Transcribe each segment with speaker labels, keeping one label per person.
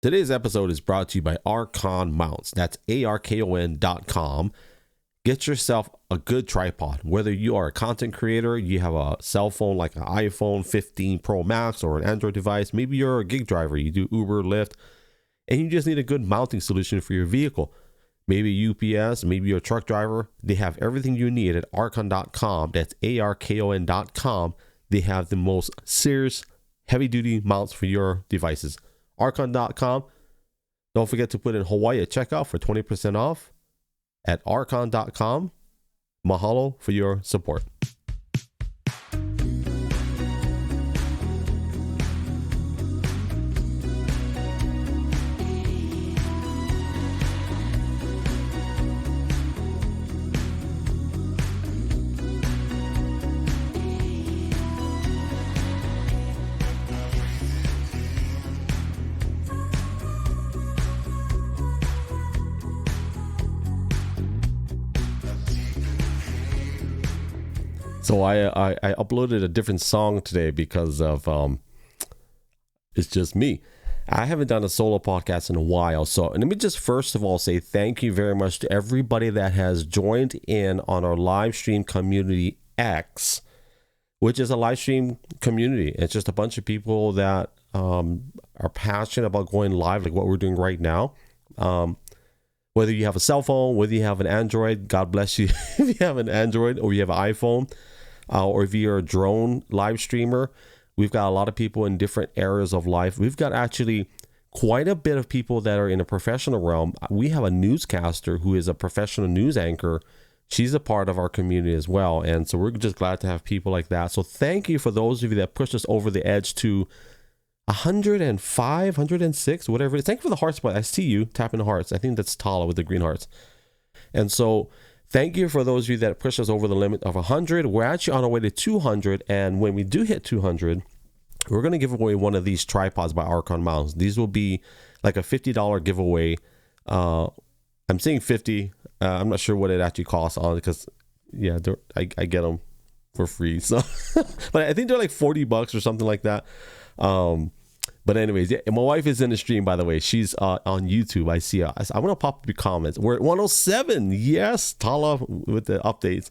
Speaker 1: Today's episode is brought to you by Arkon Mounts. That's ARKON.com. Get yourself a good tripod. Whether you are a content creator, you have a cell phone like an iPhone 15 Pro Max or an Android device, maybe you're a gig driver, you do Uber, Lyft, and you just need a good mounting solution for your vehicle. Maybe UPS, maybe you're a truck driver. They have everything you need at Arkon.com. That's ARKON.com. They have the most serious heavy-duty mounts for your devices. Arkon.com. Don't forget to put in Hawaii at checkout for 20% off at Arkon.com. Mahalo for your support. So I uploaded a different song today because of it's just me. I haven't done a solo podcast in a while. So let me just first of all say thank you very much to everybody that has joined in on our live stream community X, which is a live stream community. It's just a bunch of people that are passionate about going live, like what we're doing right now. Whether you have a cell phone, whether you have an Android, God bless you if you have an Android, or you have an iPhone, or if you're a drone live streamer. We've got a lot of people in different areas of life. We've got actually quite a bit of people that are in a professional realm. We have a newscaster who is a professional news anchor. She's a part of our community as well. And so we're just glad to have people like that. So thank you for those of you that pushed us over the edge to 105, 106, whatever it is. Thank you for the hearts, but I see you tapping the hearts. I think that's Tala with the green hearts. And so thank you for those of you that pushed us over the limit of 100. We're actually on our way to 200. And when we do hit 200, we're going to give away one of these tripods by Arkon Mounts. These will be like a $50 giveaway. I'm saying 50. I'm not sure what it actually costs on because, yeah, I get them for free. So, but I think they're like $40 or something like that. But anyways, yeah, my wife is in the stream, by the way. She's on YouTube. I see her. I'm going to pop up your comments. We're at 107. Yes, Tala with the updates.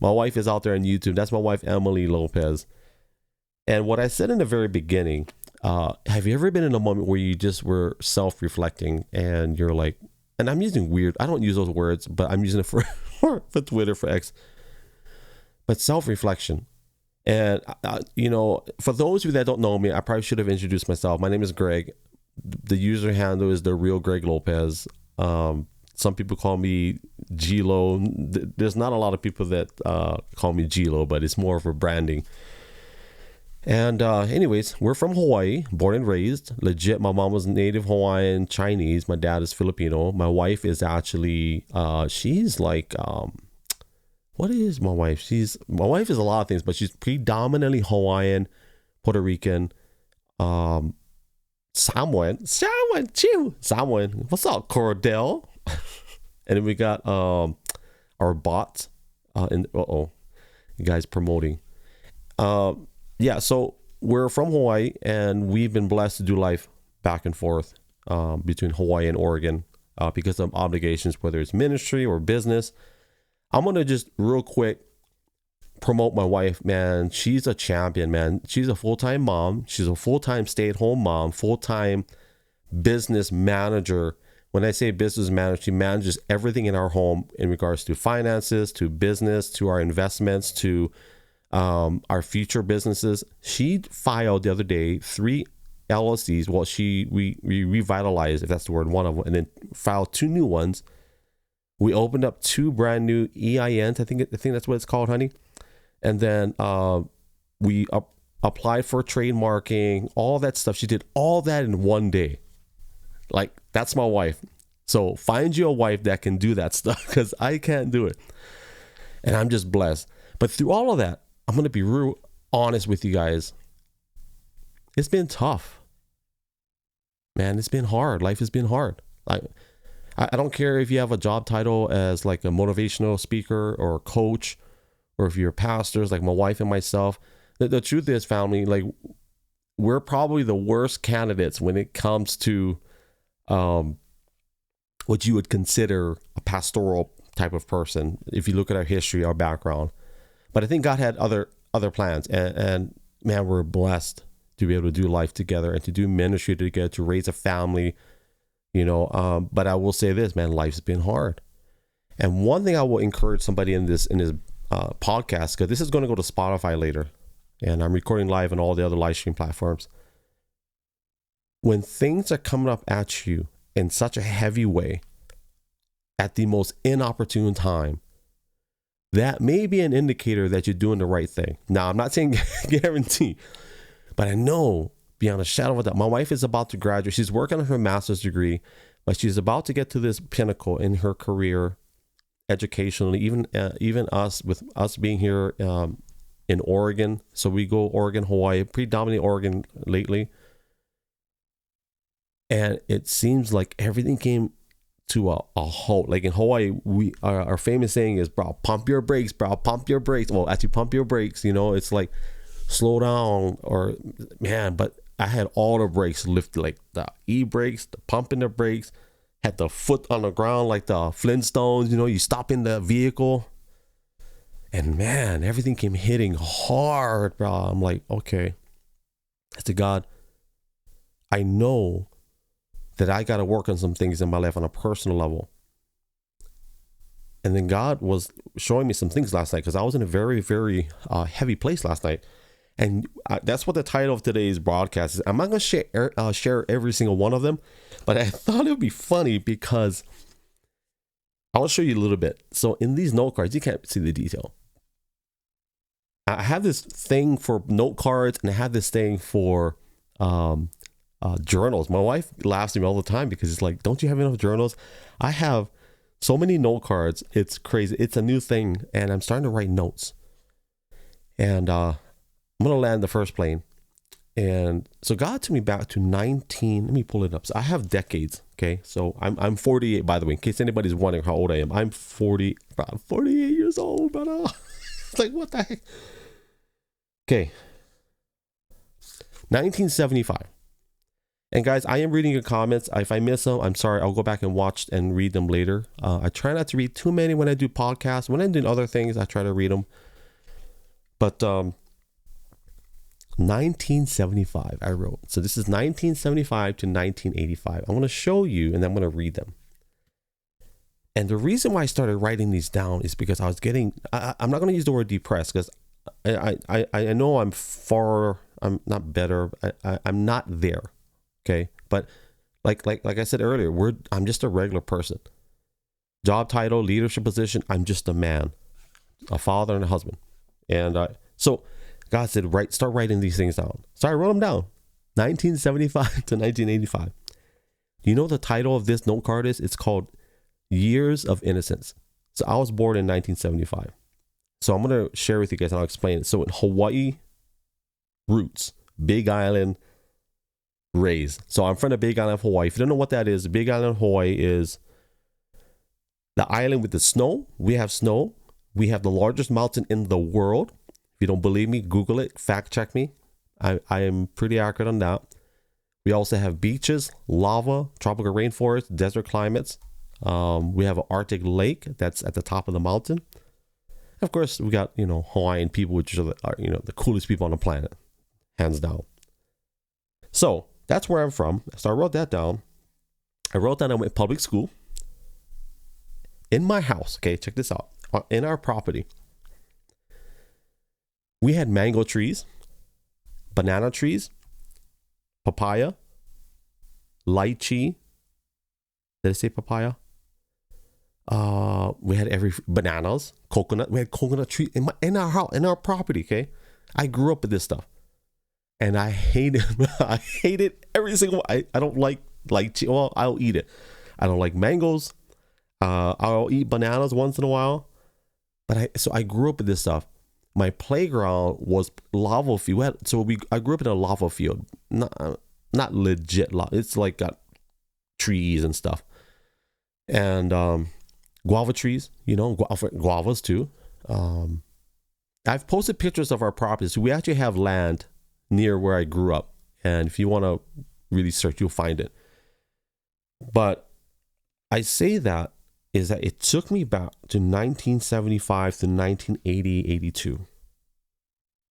Speaker 1: My wife is out there on YouTube. That's my wife, Emily Lopez. And what I said in the very beginning, have you ever been in a moment where you just were self-reflecting and you're like, and I'm using weird, I don't use those words, but I'm using it for Twitter, for X, but self-reflection. And, for those of you that don't know me, I probably should have introduced myself. My name is Greg. The user handle is the real Greg Lopez. Some people call me G-Lo. There's not a lot of people that call me G-Lo, but it's more of a branding. And anyways, we're from Hawaii, born and raised. Legit, my mom was native Hawaiian Chinese. My dad is Filipino. My wife is actually, she's like... what is my wife? My wife is a lot of things, but she's predominantly Hawaiian, Puerto Rican, Samoan. What's up, Cordell? And then we got our bot. You guys promoting. Yeah, so we're from Hawaii, and we've been blessed to do life back and forth between Hawaii and Oregon because of obligations, whether it's ministry or business. I'm going to just real quick promote my wife, man. She's a champion, man. She's a full-time mom. She's a full-time stay-at-home mom, full-time business manager. When I say business manager, she manages everything in our home in regards to finances, to business, to our investments, to our future businesses. She filed the other day 3 LLCs. Well, we revitalized, if that's the word, one of them, and then filed 2 new ones. We opened up 2 brand new EINs. I think that's what it's called, honey. And then we applied for trademarking, all that stuff. She did all that in one day. Like, that's my wife. So find you a wife that can do that stuff, because I can't do it. And I'm just blessed. But through all of that, I'm going to be real honest with you guys. It's been tough. Man, it's been hard. Life has been hard. I don't care if you have a job title as like a motivational speaker or a coach, or if you're pastors like my wife and myself. The truth is, family, like, we're probably the worst candidates when it comes to um, what you would consider a pastoral type of person if you look at our history, our background. But I think God had other plans, and man, we're blessed to be able to do life together and to do ministry together, to raise a family, but I will say this, man, life's been hard. And one thing I will encourage somebody in this podcast, because this is going to go to Spotify later, and I'm recording live on all the other live stream platforms. When things are coming up at you in such a heavy way, at the most inopportune time, that may be an indicator that you're doing the right thing. Now, I'm not saying guarantee, but I know beyond a shadow of a doubt, my wife is about to graduate. She's working on her master's degree, but she's about to get to this pinnacle in her career, educationally. Even us, with us being here in Oregon, so we go Oregon, Hawaii, predominantly Oregon lately, and it seems like everything came to a halt. Like in Hawaii, our famous saying is, "Bro, pump your brakes, bro, pump your brakes." Well, actually, pump your brakes. It's like slow down, or man. But I had all the brakes lifted, like the e-brakes, the pumping the brakes, had the foot on the ground like the Flintstones. You stop in the vehicle, and man, everything came hitting hard, bro. I'm like, okay, I said, God, I know that I got to work on some things in my life on a personal level. And then God was showing me some things last night, because I was in a very, very heavy place last night. And that's what the title of today's broadcast is. I'm not going to share every single one of them, but I thought it would be funny because I will show you a little bit. So in these note cards, you can't see the detail. I have this thing for note cards, and I have this thing for journals. My wife laughs at me all the time because it's like, don't you have enough journals? I have so many note cards. It's crazy. It's a new thing, and I'm starting to write notes. And I'm going to land the first plane. And so God took me back to 19. Let me pull it up. So I have decades. Okay. So I'm 48, by the way, in case anybody's wondering how old I am. I'm 48 years old, brother. It's like, what the heck? Okay. 1975. And guys, I am reading your comments. If I miss them, I'm sorry. I'll go back and watch and read them later. I try not to read too many when I do podcasts. When I do other things, I try to read them. But 1975, I wrote. So this is 1975 to 1985. I want to show you, and I'm going to read them. And the reason why I started writing these down is because I was getting, I'm not going to use the word depressed, because I know I'm not better. I'm not there. Okay. But like I said earlier, I'm just a regular person. Job title, leadership position, I'm just a man, a father and a husband. And so God said, start writing these things down. So I wrote them down. 1975 to 1985. Do you know the title of this note card is? It's called Years of Innocence. So I was born in 1975. So I'm going to share with you guys and I'll explain it. So in Hawaii, roots, Big Island, raised. So I'm from the Big Island of Hawaii. If you don't know what that is, the Big Island of Hawaii is the island with the snow. We have snow. We have the largest mountain in the world. If you don't believe me, Google it, fact check me. I am pretty accurate on that. We also have beaches, lava, tropical rainforest, desert climates. We have an Arctic lake that's at the top of the mountain. Of course, we got, Hawaiian people, which are the coolest people on the planet, hands down. So that's where I'm from. So I wrote that down. I wrote down I went to public school. In my house, okay, check this out. In our property, we had mango trees, banana trees, papaya, lychee. Did I say papaya? We had bananas, coconut. We had coconut tree in our house, in our property. Okay, I grew up with this stuff, and I hate it. I hate it every single. I don't like lychee. Well, I'll eat it. I don't like mangoes. I'll eat bananas once in a while, but I grew up with this stuff. My playground was lava field. I grew up in a lava field, not legit lava. It's like got trees and stuff, and guava trees. Guavas too. I've posted pictures of our properties. So we actually have land near where I grew up, and if you want to really search, you'll find it. But I say that is that it took me back to 1975 to 1980, 82.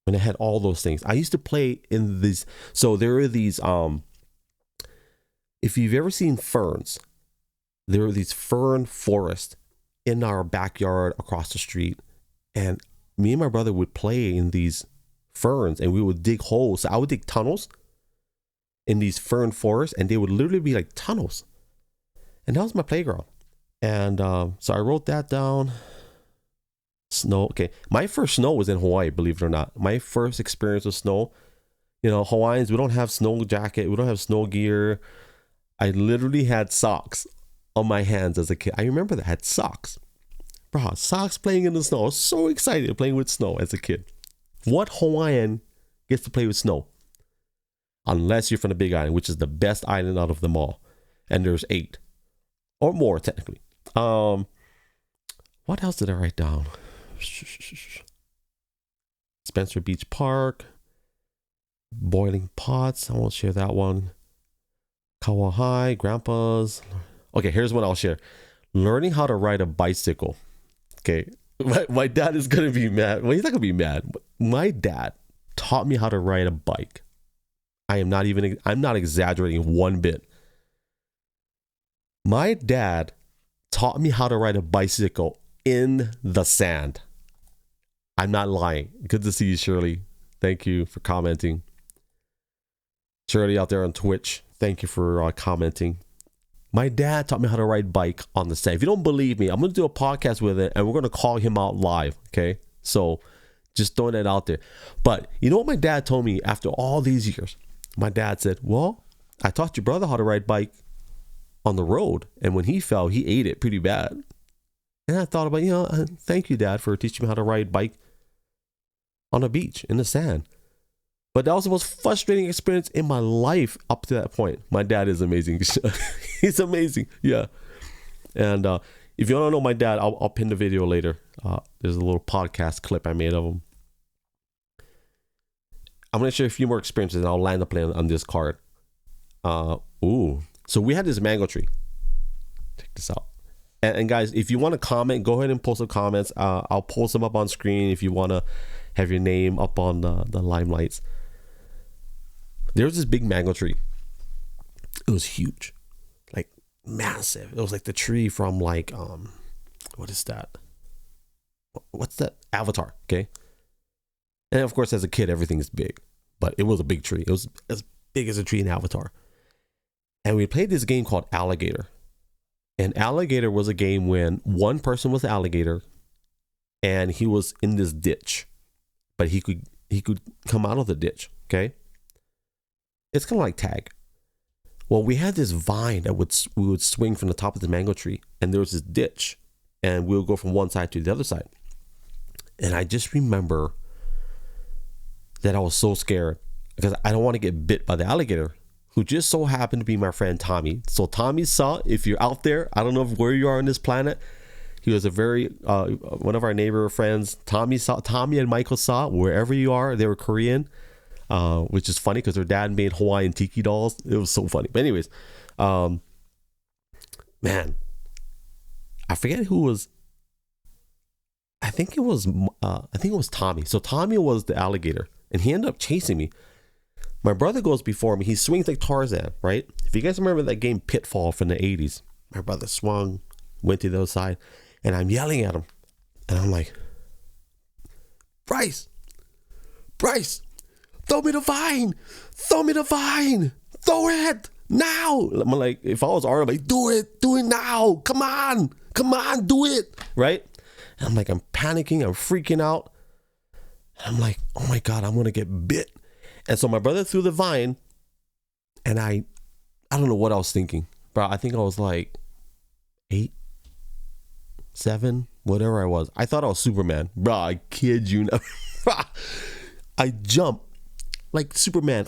Speaker 1: When I had all those things. I used to play in these. So there are these, if you've ever seen ferns, there are these fern forests in our backyard across the street. And me and my brother would play in these ferns and we would dig holes. So I would dig tunnels in these fern forests and they would literally be like tunnels. And that was my playground. And so I wrote that down. Snow. Okay. My first snow was in Hawaii, believe it or not. My first experience with snow. You know, Hawaiians, we don't have snow jacket. We don't have snow gear. I literally had socks on my hands as a kid. I remember that. I had socks. Bro, socks playing in the snow. I was so excited playing with snow as a kid. What Hawaiian gets to play with snow? Unless you're from the Big Island, which is the best island out of them all. And there's 8. Or more, technically. What else did I write down? Spencer Beach Park. Boiling Pots. I won't share that one. Kawahai. Grandpa's. Okay, here's one I'll share. Learning how to ride a bicycle. Okay. My dad is going to be mad. Well, he's not going to be mad. My dad taught me how to ride a bike. I'm not exaggerating one bit. My dad taught me how to ride a bicycle in the sand. I'm not lying. Good to see you, Shirley. Thank you for commenting. Shirley out there on Twitch, thank you for commenting. My dad taught me how to ride bike on the sand. If you don't believe me, I'm going to do a podcast with it and we're going to call him out live. Okay. So just throwing that out there. But you know what my dad told me after all these years? My dad said, well, I taught your brother how to ride bike on the road. And when he fell, he ate it pretty bad. And I thought about, thank you, Dad, for teaching me how to ride bike on a beach in the sand. But that was the most frustrating experience in my life up to that point. My dad is amazing. He's amazing. Yeah. And if you want to know my dad, I'll pin the video later. There's a little podcast clip I made of him. I'm going to share a few more experiences and I'll land the plane on this card. So we had this mango tree. Check this out. And guys, if you want to comment, go ahead and post some comments. I'll post them up on screen if you want to have your name up on the limelights. There was this big mango tree. It was huge, like massive. It was like the tree from like, what is that? What's that? Avatar, okay? And of course, as a kid, everything is big. But it was a big tree. It was as big as a tree in Avatar. And we played this game called Alligator. And Alligator was a game when one person was the alligator and he was in this ditch. But he could come out of the ditch, okay? It's kind of like tag. Well, we had this vine that we would swing from the top of the mango tree, and there was this ditch, and we would go from one side to the other side. And I just remember that I was so scared because I don't want to get bit by the alligator, who just so happened to be my friend Tommy. So Tommy saw, if you're out there, I don't know where you are on this planet. He was a very one of our neighbor friends. Tommy and Michael saw, wherever you are. They were Korean. Which is funny because their dad made Hawaiian tiki dolls. It was so funny. But anyways, man, I forget who was. I think it was Tommy. So Tommy was the alligator, and he ended up chasing me. My brother goes before me. He swings like Tarzan, right? If you guys remember that game Pitfall from the 80s, my brother swung, went to the other side, and I'm yelling at him, and I'm like, Bryce. Throw me the vine. Throw it now. I'm like, if I was Arnold, I'm like, do it now. Come on, do it. Right? And I'm like, I'm panicking. I'm freaking out. I'm like, oh my God, I'm going to get bit. And so my brother threw the vine and I don't know what I was thinking, bro. I think I was like 8, 7, whatever I was. I thought I was Superman. Bro, I kid you not. I jumped like Superman.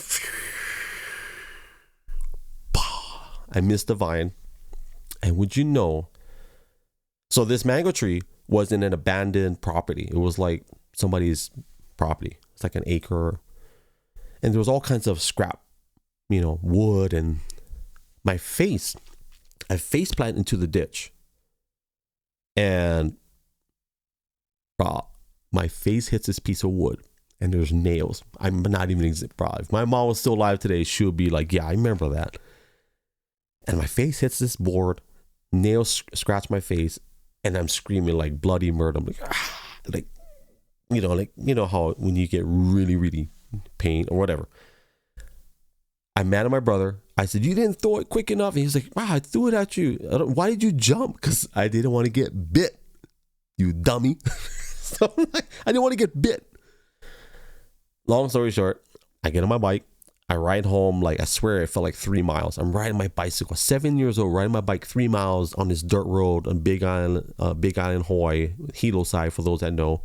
Speaker 1: I missed the vine. And would you know, so this mango tree was in an abandoned property. It was like somebody's property. It's like an acre. And there was all kinds of scrap, wood. And my face I face plant into the ditch, and my face hits this piece of wood, and there's nails. I'm not even if my mom was still alive today, she would be like, yeah, I remember that. And my face hits this board, nails scratch my face, and I'm screaming like bloody murder. I'm like, like you know how when you get really, really pain or whatever. I'm mad at my brother. I said, you didn't throw it quick enough. And he's like, wow, I threw it at you. Why did you jump? Because I didn't want to get bit, you dummy. So I didn't want to get bit. Long story short, I get on my bike. I ride home. Like, I swear it felt like 3 miles. I'm riding my bicycle, 7 years old, riding my bike 3 miles on this dirt road on Big Island, Hawaii, Hilo side, for those that know.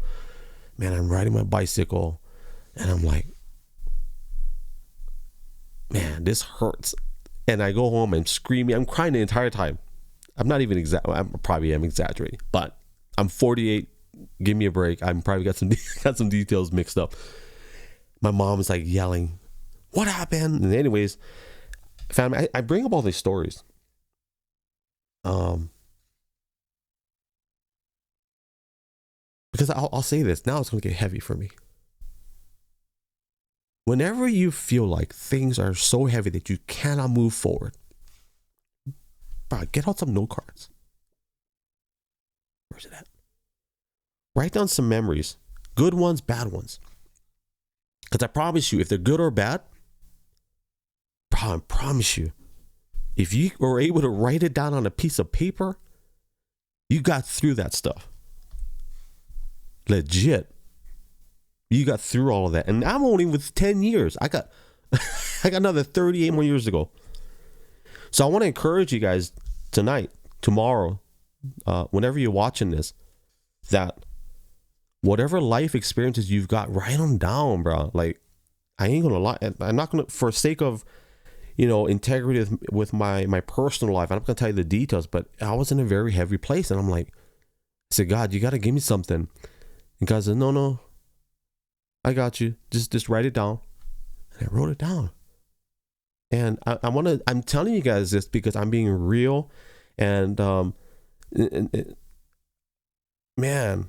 Speaker 1: Man, I'm riding my bicycle, and I'm like, man, this hurts. And I go home and screaming. I'm crying the entire time. I'm not even I probably am exaggerating, but I'm 48. Give me a break. I'm probably got some details mixed up. My mom is like yelling, what happened? And anyways, family, I bring up all these stories. Because I'll say this, now it's going to get heavy for me. Whenever you feel like things are so heavy that you cannot move forward, bro, get out some note cards. Where's it at? Write down some memories, good ones, bad ones. Because I promise you, if they're good or bad, bro, I promise you, if you were able to write it down on a piece of paper, you got through that stuff. Legit. You got through all of that. And I'm only with 10 years. I got another 38 more years to go. So I want to encourage you guys tonight, tomorrow, whenever you're watching this, that whatever life experiences you've got, write them down, bro. Like, I ain't gonna lie. I'm not gonna, for sake of, integrity with my personal life, I'm not gonna tell you the details, but I was in a very heavy place, and I'm like, I said, God, you gotta give me something. And God said, no, I got you. Just write it down. And I wrote it down. And I'm telling you guys this because I'm being real. And, man,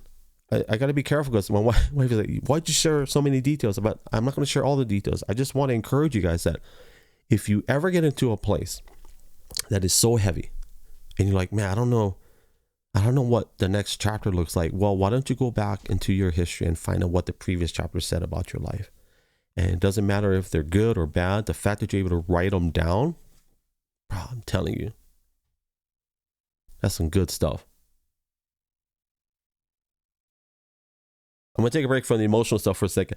Speaker 1: I got to be careful because my wife is like, why'd you share so many details? But I'm not going to share all the details. I just want to encourage you guys that if you ever get into a place that is so heavy and you're like, man, I don't know what the next chapter looks like. Well, why don't you go back into your history and find out what the previous chapter said about your life? And it doesn't matter if they're good or bad. The fact that you're able to write them down, bro, I'm telling you, that's some good stuff. I'm going to take a break from the emotional stuff for a second.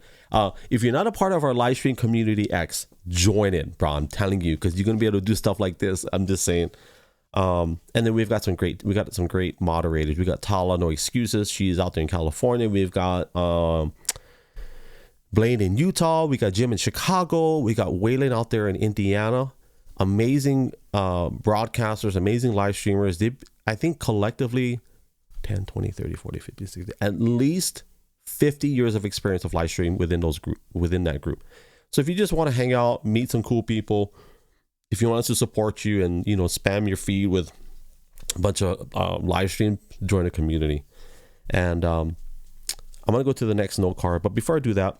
Speaker 1: If you're not a part of our live stream community X, join in, bro. I'm telling you, because you're going to be able to do stuff like this. I'm just saying. And then we got some great moderators. We got Tala, no excuses. She's out there in California. We've got Blaine in Utah. We got Jim in Chicago. We got Waylon out there in Indiana. Amazing broadcasters, amazing live streamers. I think collectively 10, 20, 30, 40, 50, 60, at least 50 years of experience of live stream within that group. So if you just want to hang out, meet some cool people, if you want us to support you and, spam your feed with a bunch of live stream, join the community. And I'm going to go to the next note card. But before I do that,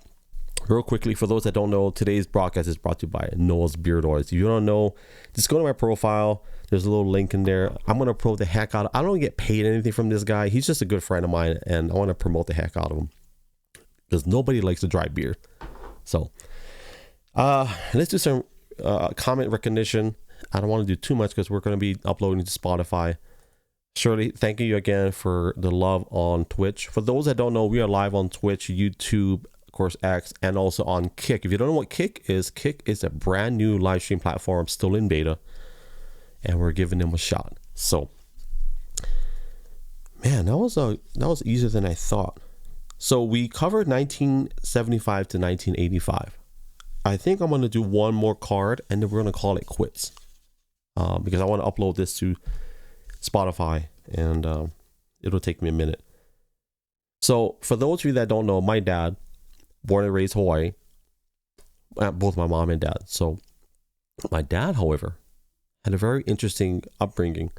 Speaker 1: real quickly, for those that don't know, today's broadcast is brought to you by Noah's Beard Oils. If you don't know, just go to my profile. There's a little link in there. I'm going to promote the heck out of I don't get paid anything from this guy. He's just a good friend of mine, and I want to promote the heck out of him because nobody likes a dry beard. So let's do some comment recognition. I don't want to do too much because we're going to be uploading to Spotify. Shirley, thank you again for the love on Twitch. For those that don't know, we are live on Twitch, YouTube, of course, X, and also on Kick. If you don't know what Kick is a brand new live stream platform still in beta, and we're giving them a shot. So, man, that was easier than I thought. So we covered 1975 to 1985. I think I'm going to do one more card and then we're going to call it quits. Because I want to upload this to Spotify and it'll take me a minute. So for those of you that don't know, my dad, born and raised Hawaii, both my mom and dad. So my dad, however, had a very interesting upbringing.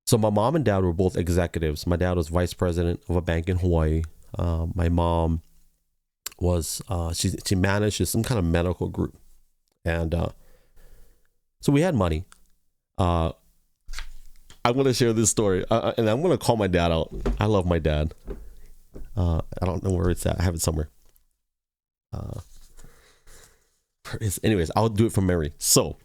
Speaker 1: So my mom and dad were both executives. My dad was vice president of a bank in Hawaii. My mom was she managed some kind of medical group, and so we had money. I'm gonna share this story, and I'm gonna call my dad out. I love my dad. I don't know where it's at. I have it somewhere. Anyways, I'll do it from memory. So,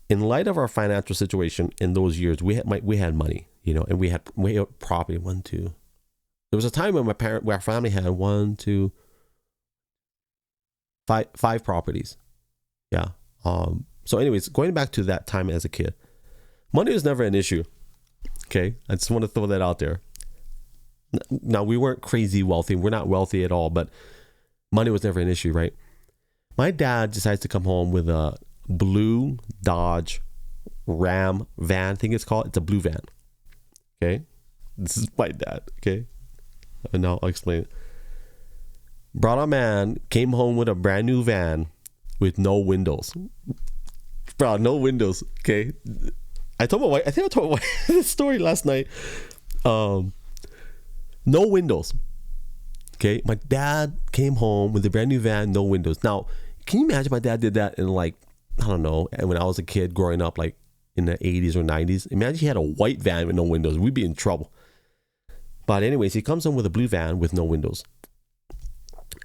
Speaker 1: in light of our financial situation in those years, we had money, and we had property. One, two. There was a time when our family had 1, 2, 5 properties. Yeah. So, anyways, going back to that time as a kid, money was never an issue. Okay, I just want to throw that out there. Now, we weren't crazy wealthy. We're not wealthy at all, but money was never an issue, right? My dad decides to come home with a blue Dodge Ram van, I think it's called. It's a blue van. Okay, this is my dad. Okay, and now I'll explain it. Brought a man, came home with a brand new van with no windows. Bro, no windows. Okay, I told my wife. I think I told my wife this story last night. No windows. Okay, my dad came home with a brand new van, no windows. Now, can you imagine my dad did that in I don't know, when I was a kid growing up, like in the 80s or 90s? Imagine he had a white van with no windows. We'd be in trouble. But anyways, he comes home with a blue van with no windows.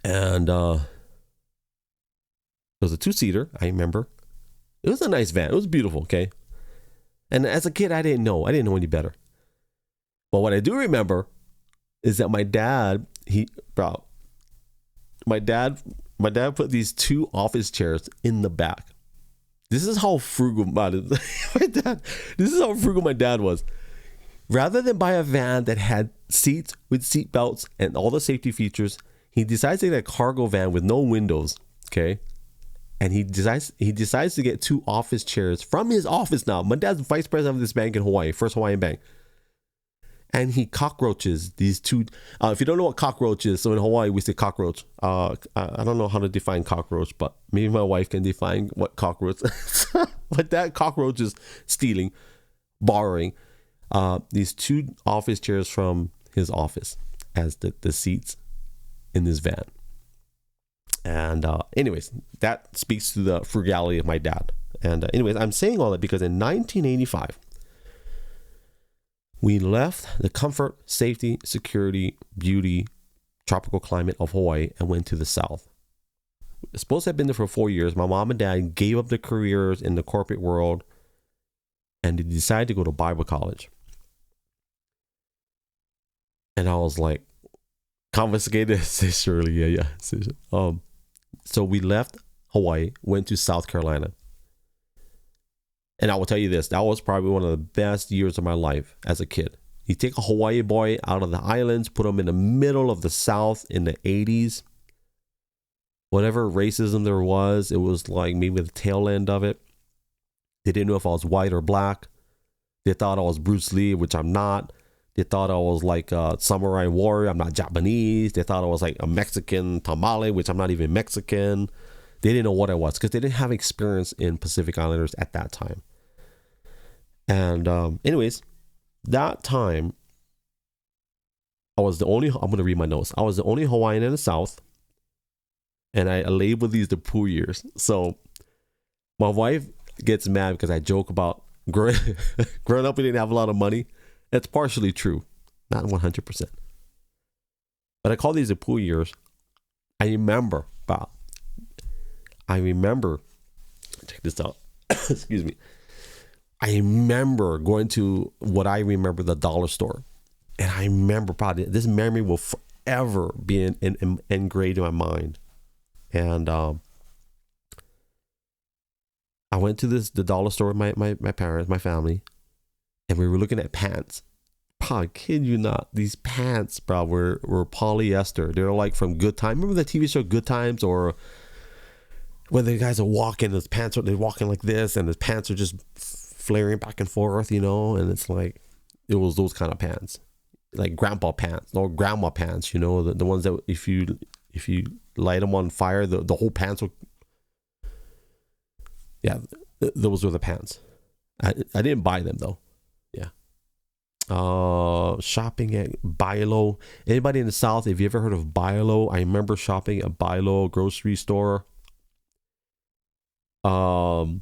Speaker 1: And it was a 2-seater, I remember. It was a nice van. It was beautiful, okay? And as a kid, I didn't know any better. But what I do remember is that my dad put these 2 office chairs in the back. This is how frugal this is how frugal my dad was. Rather than buy a van that had seats with seat belts and all the safety features, he decides to get a cargo van with no windows. Okay. And he decides to get 2 office chairs from his office now. My dad's vice president of this bank in Hawaii, First Hawaiian Bank. And he cockroaches these 2. If you don't know what cockroach is, so in Hawaii we say cockroach. I don't know how to define cockroach, but maybe my wife can define what cockroach is. But that cockroach is stealing, borrowing these 2 office chairs from his office as the seats in this van. And anyways, that speaks to the frugality of my dad. And anyways, I'm saying all that because in 1985, we left the comfort, safety, security, beauty, tropical climate of Hawaii and went to the South. It's supposed to have been there for 4 years. My mom and dad gave up their careers in the corporate world and they decided to go to Bible college. And I was like, confiscated, surely, yeah. So we left Hawaii, went to South Carolina. And I will tell you this, that was probably one of the best years of my life as a kid. You take a Hawaii boy out of the islands, put him in the middle of the South in the 80s. Whatever racism there was, it was like maybe the tail end of it. They didn't know if I was white or black. They thought I was Bruce Lee, which I'm not. They thought I was like a samurai warrior. I'm not Japanese. They thought I was like a Mexican tamale, which I'm not even Mexican. They didn't know what I was because they didn't have experience in Pacific Islanders at that time. And anyways, that time, I'm going to read my notes. I was the only Hawaiian in the South. And I labeled these the poo years. So my wife gets mad because I joke about growing up, we didn't have a lot of money. It's partially true, not 100%. But I call these the poo years. I remember, check this out. Excuse me. I remember going to what I remember the dollar store. And I remember probably this memory will forever be engraved in my mind. And I went to the dollar store with my parents, my family, and we were looking at pants. I kid you not, these pants, bro, were polyester. They're like from Good Time. Remember the TV show Good Times, or when the guys are walking, they're walking like this, and his pants are just flaring back and forth, and it's like, it was those kind of pants, like grandpa pants or grandma pants, the ones that if you light them on fire, the whole pants will, yeah, Those were the pants. I didn't buy them though. Yeah. Shopping at Bilo. Anybody in the South, if you ever heard of Bilo, I remember shopping at Bilo grocery store. That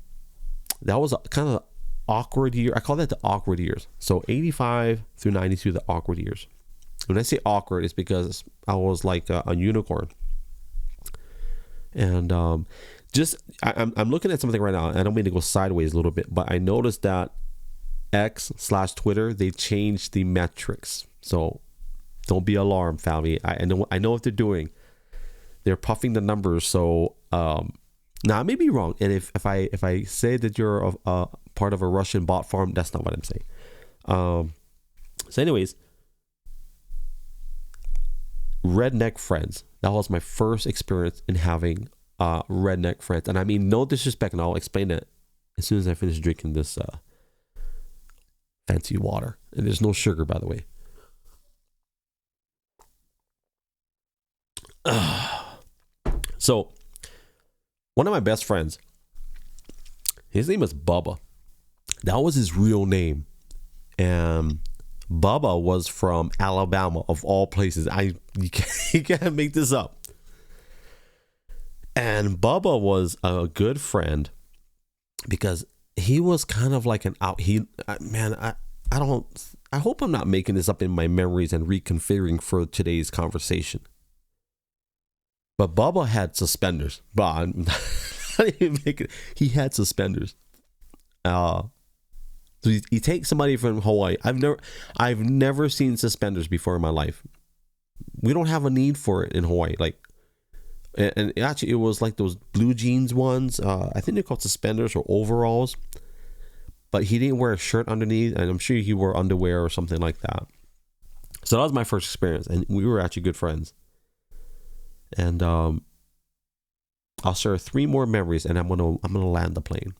Speaker 1: was kind of awkward year. I call that the awkward years. So 85 through 92, the awkward years. When I say awkward, it's because I was like a unicorn. And I'm looking at something right now. I don't mean to go sideways a little bit, but I noticed that X/Twitter, they changed the metrics. So don't be alarmed, family. I know what they're doing. They're puffing the numbers. So now I may be wrong. And if I say that you're a part of a Russian bot farm, that's not what I'm saying. So anyways, redneck friends. That was my first experience in having redneck friends. And I mean, no disrespect, and I'll explain it as soon as I finish drinking this fancy water. And there's no sugar, by the way. So one of my best friends, his name is Bubba. That was his real name. And Bubba was from Alabama, of all places. You can't make this up. And Bubba was a good friend because he was kind of like I hope I'm not making this up in my memories and reconfiguring for today's conversation. But Bubba had suspenders. But he had suspenders. So you take somebody from Hawaii. I've never seen suspenders before in my life. We don't have a need for it in Hawaii. And actually, it was like those blue jeans ones. I think they're called suspenders or overalls. But he didn't wear a shirt underneath, and I'm sure he wore underwear or something like that. So that was my first experience, and we were actually good friends. And I'll share 3 more memories, and I'm gonna land the plane.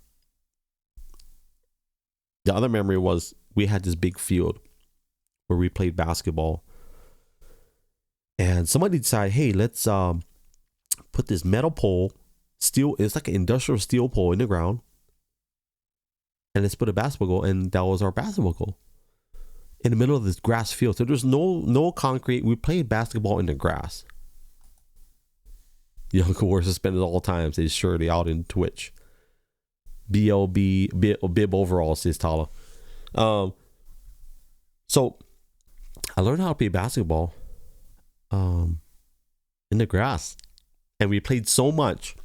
Speaker 1: The other memory was we had this big field where we played basketball, and somebody decided, hey, let's put this metal pole, steel. It's like an industrial steel pole in the ground, and let's put a basketball goal, and that was our basketball goal in the middle of this grass field. So there's no concrete. We played basketball in the grass. You know, wear suspended all times. They surely out in Twitch. BLB bib overall, says Tala. So I learned how to play basketball in the grass, and we played so much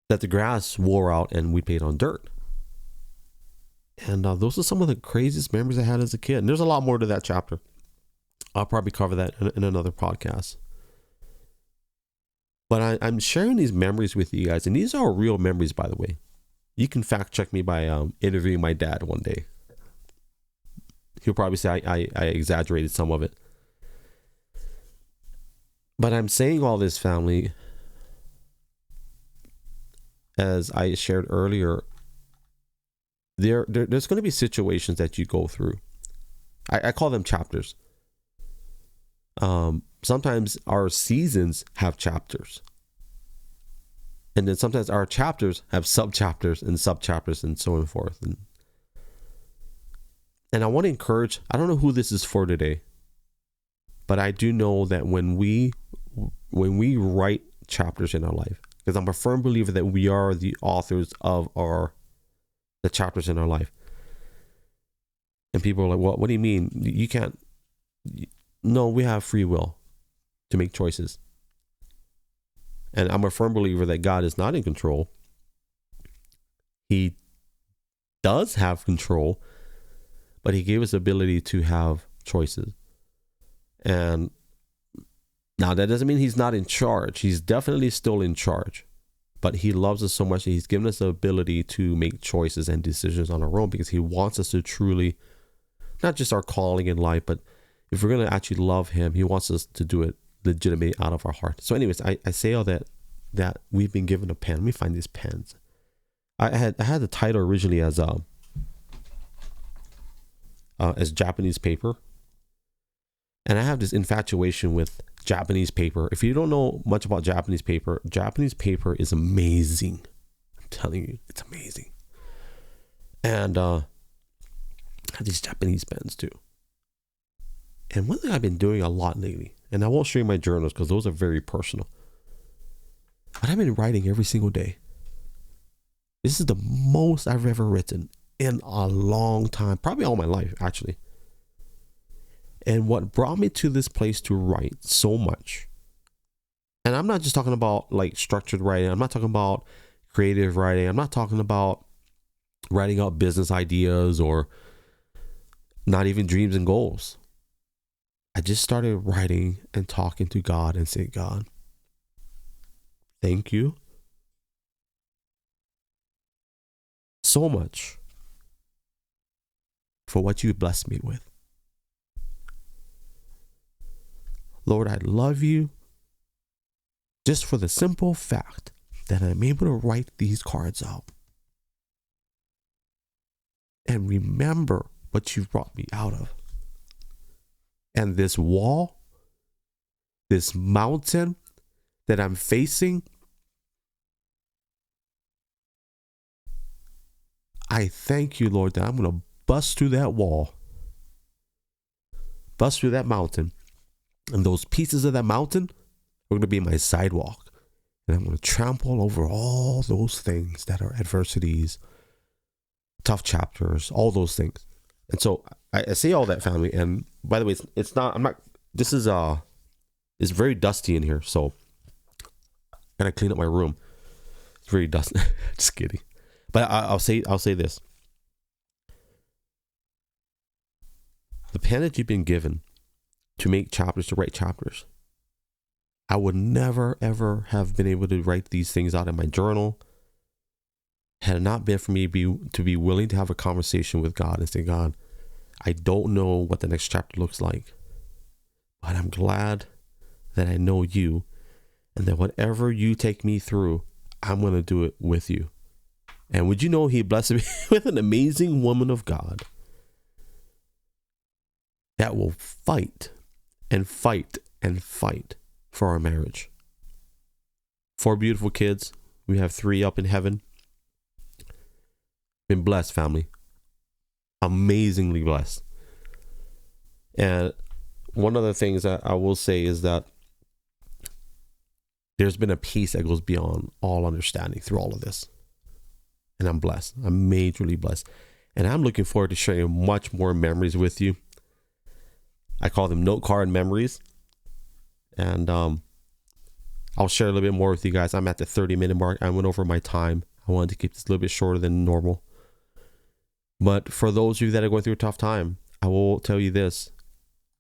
Speaker 1: that the grass wore out and we played on dirt. And those are some of the craziest memories I had as a kid. And there's a lot more to that chapter. I'll probably cover that in another podcast. But I'm sharing these memories with you guys, and these are real memories, by the way. You can fact check me by interviewing my dad one day. He'll probably say I exaggerated some of it. But I'm saying all this, family, as I shared earlier, there's going to be situations that you go through. I call them chapters. Sometimes our seasons have chapters, and then sometimes our chapters have subchapters and subchapters and so on and forth. And I want to encourage, I don't know who this is for today, but I do know that when we write chapters in our life, because I'm a firm believer that we are the authors of the chapters in our life. And people are like, well, what do you mean? You can't. No, we have free will to make choices. And I'm a firm believer that God is not in control. He does have control, but he gave us the ability to have choices. And now that doesn't mean he's not in charge. He's definitely still in charge. But he loves us so much that he's given us the ability to make choices and decisions on our own, because he wants us to truly, not just our calling in life, but if we're going to actually love him, he wants us to do it legitimately out of our heart. So anyways, I say all that we've been given a pen. Let me find these pens. I had the title originally as Japanese paper. And I have this infatuation with Japanese paper. If you don't know much about Japanese paper is amazing. telling you, it's amazing. And I have these Japanese pens too. And one thing I've been doing a lot lately, and I won't show you my journals because those are very personal, but I've been writing every single day. This is the most I've ever written in a long time, probably all my life, actually. And what brought me to this place to write so much, and I'm not just talking about like structured writing, I'm not talking about creative writing, I'm not talking about writing out business ideas or not even dreams and goals. I just started writing and talking to God and saying, God, thank you so much for what you blessed me with. Lord, I love you just for the simple fact that I'm able to write these cards out and remember what you've brought me out of. And this wall, this mountain that I'm facing, I thank you, Lord, that I'm going to bust through that wall, bust through that mountain, and those pieces of that mountain are going to be my sidewalk. And I'm going to trample over all those things that are adversities, tough chapters, all those things. And so I say all that, family. And by the way, it's not, I'm not, this is, it's very dusty in here. So I gotta clean up my room. It's very dusty. Just kidding. But I'll say this. The pen that you've been given to make chapters, to write chapters, I would never, ever have been able to write these things out in my journal had it not been for me to be willing to have a conversation with God and say, God, I don't know what the next chapter looks like, but I'm glad that I know you, and that whatever you take me through, I'm going to do it with you. And would you know, he blessed me with an amazing woman of God that will fight and fight and fight for our marriage. 4 beautiful kids. We have 3 up in heaven. Been blessed, family. Amazingly blessed. And one of the things that I will say is that there's been a peace that goes beyond all understanding through all of this. And I'm blessed. I'm majorly blessed. And I'm looking forward to sharing much more memories with you. I call them note card memories. And I'll share a little bit more with you guys. I'm at the 30-minute mark. I went over my time. I wanted to keep this a little bit shorter than normal. But for those of you that are going through a tough time, I will tell you this.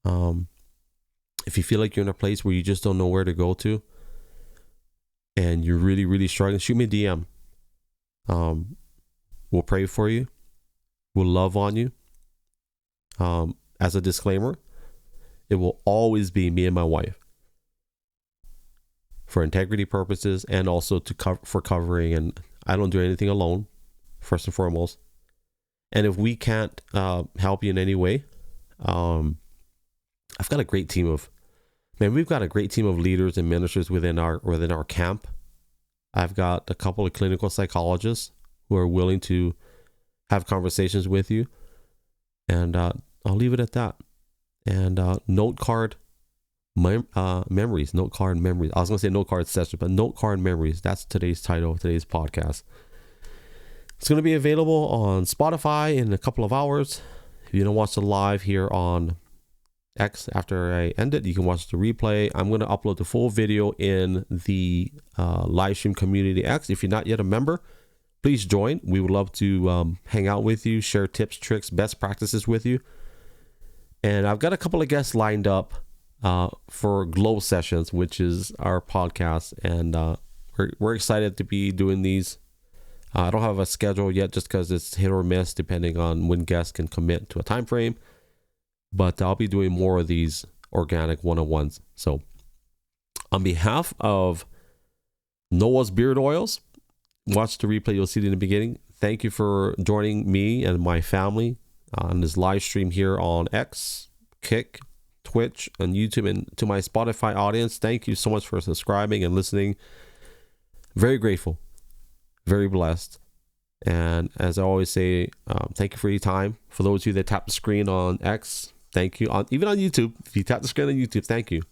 Speaker 1: If you feel like you're in a place where you just don't know where to go to, and you're really, really struggling, shoot me a DM. We'll pray for you. We'll love on you. As a disclaimer, it will always be me and my wife, for integrity purposes and also for covering. And I don't do anything alone, first and foremost. And if we can't help you in any way, I've got a great team of, we've got a great team of leaders and ministers within our camp. I've got a couple of clinical psychologists who are willing to have conversations with you. And I'll leave it at that. And note card memories. Note card memories. I was going to say note card session, but note card memories. That's today's title of today's podcast. It's going to be available on Spotify in a couple of hours. If you don't watch the live here on X after I end it, you can watch the replay. I'm going to upload the full video in the live stream community X. If you're not yet a member, please join. We would love to hang out with you, share tips, tricks, best practices with you. And I've got a couple of guests lined up for Glow Sessions, which is our podcast. And we're excited to be doing these. I don't have a schedule yet just because it's hit or miss depending on when guests can commit to a time frame. But I'll be doing more of these organic one-on-ones. So on behalf of Noah's Beard Oils, watch the replay. You'll see it in the beginning. Thank you for joining me and my family on this live stream here on X, Kick, Twitch, and YouTube. And to my Spotify audience, thank you so much for subscribing and listening. Very grateful. very blessed. And as I always say, thank you for your time. For those of you that tap the screen on X, thank you. Even on YouTube, if you tap the screen on YouTube, thank you.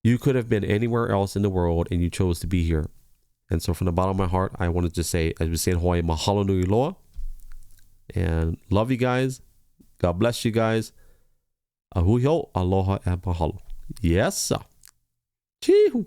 Speaker 1: You could have been anywhere else in the world and you chose to be here. And so from the bottom of my heart, I wanted to say, as we say in Hawaii, mahalo nui loa. And love you guys. God bless you guys. Ahui ho, aloha, and mahalo. Yes, sir. Chee-hoo.